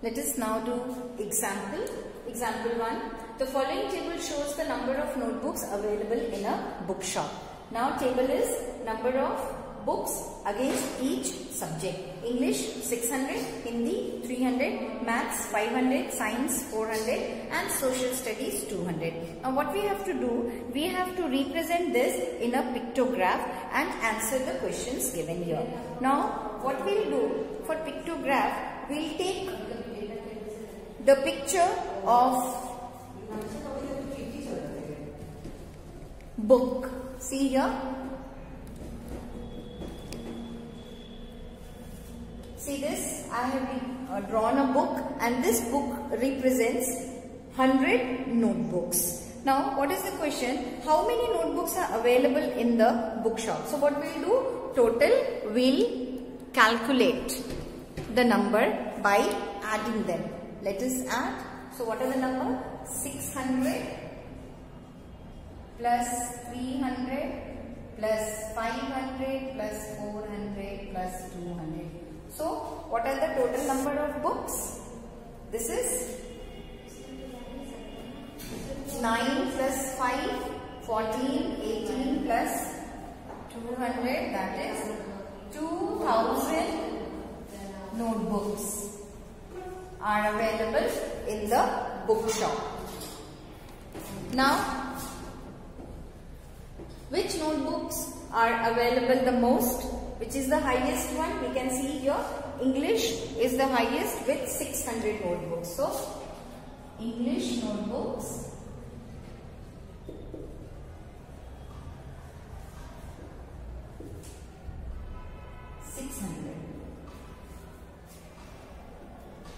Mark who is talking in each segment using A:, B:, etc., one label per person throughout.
A: Let us now do example. Example 1. The following table shows the number of notebooks available in a bookshop. Now table is number of books against each subject. English 600, Hindi 300, Maths 500, Science 400 and Social Studies 200. Now what we have to do, we have to represent this in a pictograph and answer the questions given here. Now what we'll do for pictograph, we'll take the picture of book. See here. See this, I have drawn a book and this book represents 100 notebooks. Now what is the question? How many notebooks are available in the bookshop? So what we'll do? Total, we'll calculate the number by adding them. Let us add. So what are the number? 600 plus 300 plus 500 plus 400 plus 200. So what are the total number of books? This is 9 plus 5, 14, 18 plus 200, that is 2000 notebooks are available in the bookshop. Now, which notebooks are available the most? Which is the highest one? We can see here English is the highest with 600 notebooks. So, English notebooks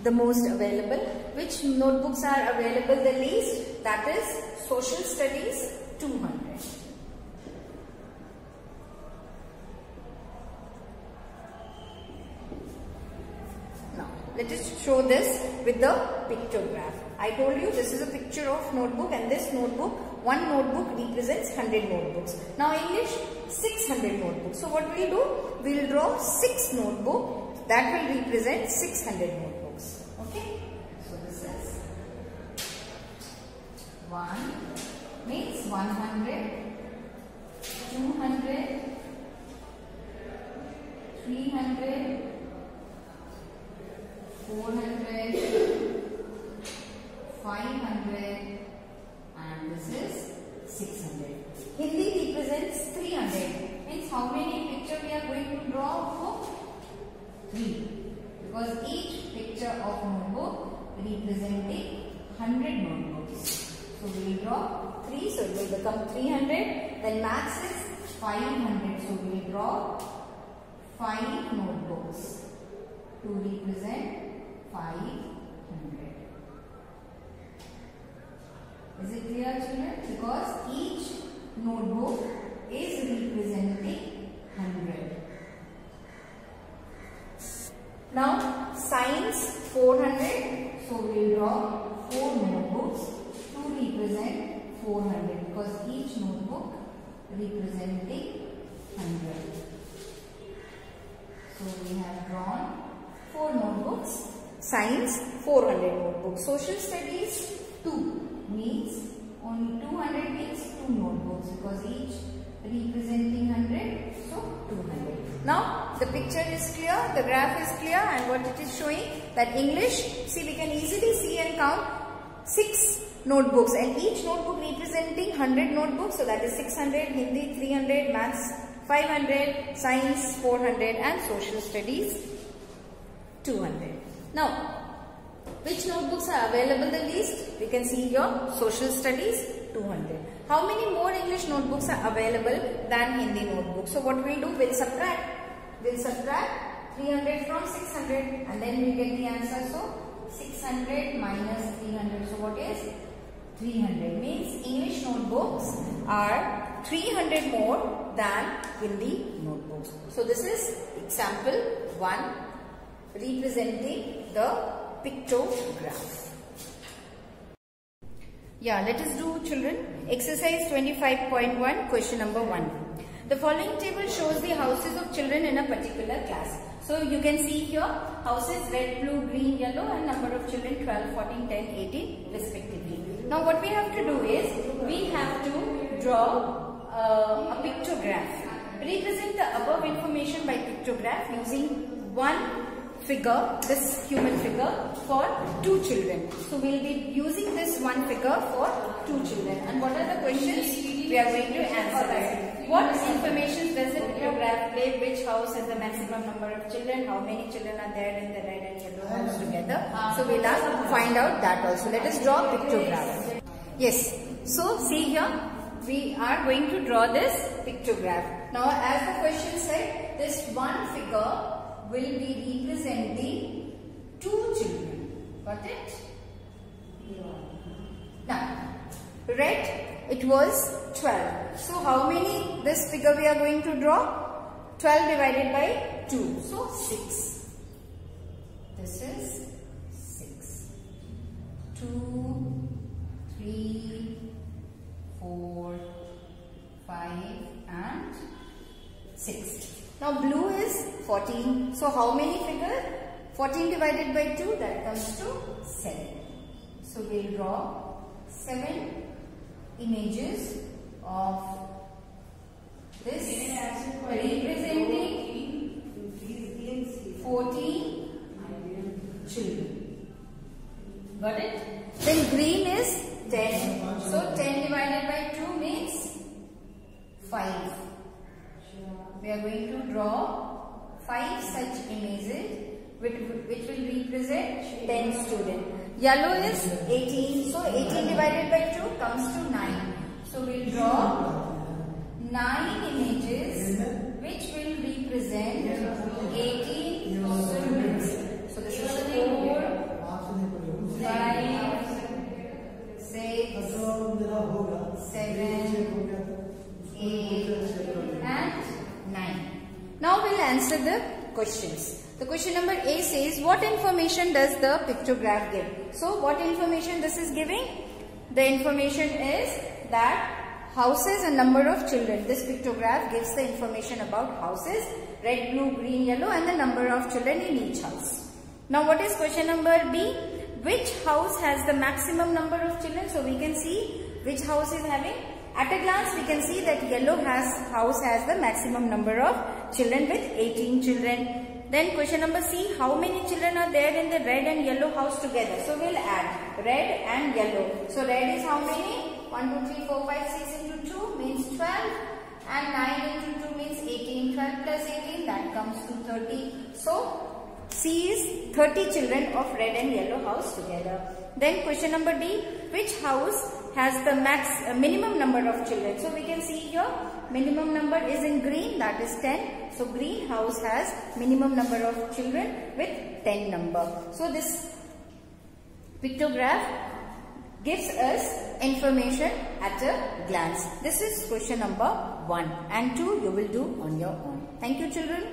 A: the most available. Which notebooks are available the least? That is Social Studies 200. Now let us show this with the pictograph. I told you this is a picture of notebook and this notebook, one notebook represents 100 notebooks. Now English 600 notebooks. So what we'll do? We'll draw 6 notebooks that will represent 600 notebooks. Okay, so this is 1 means 100, 200, 300, 400, 500 and this is 600. Hindi represents 300. Means how many picture we are going to draw of book? 3. Because each picture of notebook representing 100 notebooks. So we will draw 3, so it will become 300. Then Maths is 500. So we will draw 5 notebooks to represent 500. Is it clear, children? Because each notebook is representing 100. Now, Science 400. So we will draw 4 notebooks to represent 400 because each notebook representing 100. So we have drawn 4 notebooks. Science 400 notebooks. Social Studies 2 means only 200 means 2 notebooks because each representing 100. So 200. Now the picture is clear, the graph is clear, and what it is showing that English, see we can easily see and count 6 notebooks and each notebook representing 100 notebooks. So that is 600, Hindi 300, Maths 500, Science 400 and Social Studies 200. Now which notebooks are available the least? We can see here Social Studies 200. How many more English notebooks are available than Hindi notebooks? So what we'll do, we'll subtract 300 from 600 and then we'll get the answer. So 600 minus 300. So what is 300? Means English notebooks are 300 more than Hindi notebooks. So this is example 1 representing the pictograph. Yeah, let us do, children, exercise 25.1, question number 1. The following table shows the houses of children in a particular class. So you can see here houses red, blue, green, yellow and number of children 12, 14, 10, 18 respectively. Now what we have to do is we have to draw a pictograph. Represent the above information by pictograph using one figure, this human figure for 2 children. So we will be using this one figure for 2 children. And what are the questions we are going to answer? What information does the pictograph give? Which house has the maximum number of children? How many children are there in the red and yellow house together? So we will have to find out that also. Let us draw a pictograph. Yes. So see here, we are going to draw this pictograph. Now as the question said, this one figure will be representing 2 children. Got it? Now, red, it was 12. So, how many this figure we are going to draw? 12 divided by 2. So, 6. This is 6. 2, 3, 4, 5 and 6. Now blue is 14. So how many figures? 14 divided by 2, that comes to 7. So we will draw 7 images of this representing 14 children. Got it? Then green is 10. So 10 divided by 2 means 5. We are going to draw 5 such images which will represent 10 students. Yellow is 18. So 18 divided by 2 comes to 9. So we will draw 9 images which will represent 18 students. So this is 4, 5, 6, 7, 8 and 9. Now we will answer the questions. The question number A says, what information does the pictograph give? So what information this is giving? The information is that houses and number of children. This pictograph gives the information about houses, red, blue, green, yellow and the number of children in each house. Now what is question number B? Which house has the maximum number of children? So we can see which house is having. At a glance, we can see that yellow house has the maximum number of children with 18 children. Then question number C, how many children are there in the red and yellow house together? So we will add red and yellow. So red is how many? 1, 2, 3, 4, 5, 6 into 2 means 12 and 9 into 2 means 18. 12 plus 18, that comes to 30. So C is 30 children of red and yellow house together. Then question number D, which house has the minimum number of children? So we can see here minimum number is in green, that is 10. So green house has minimum number of children with 10 number. So this pictograph gives us information at a glance. This is question number 1 and 2 you will do on your own. Thank you children.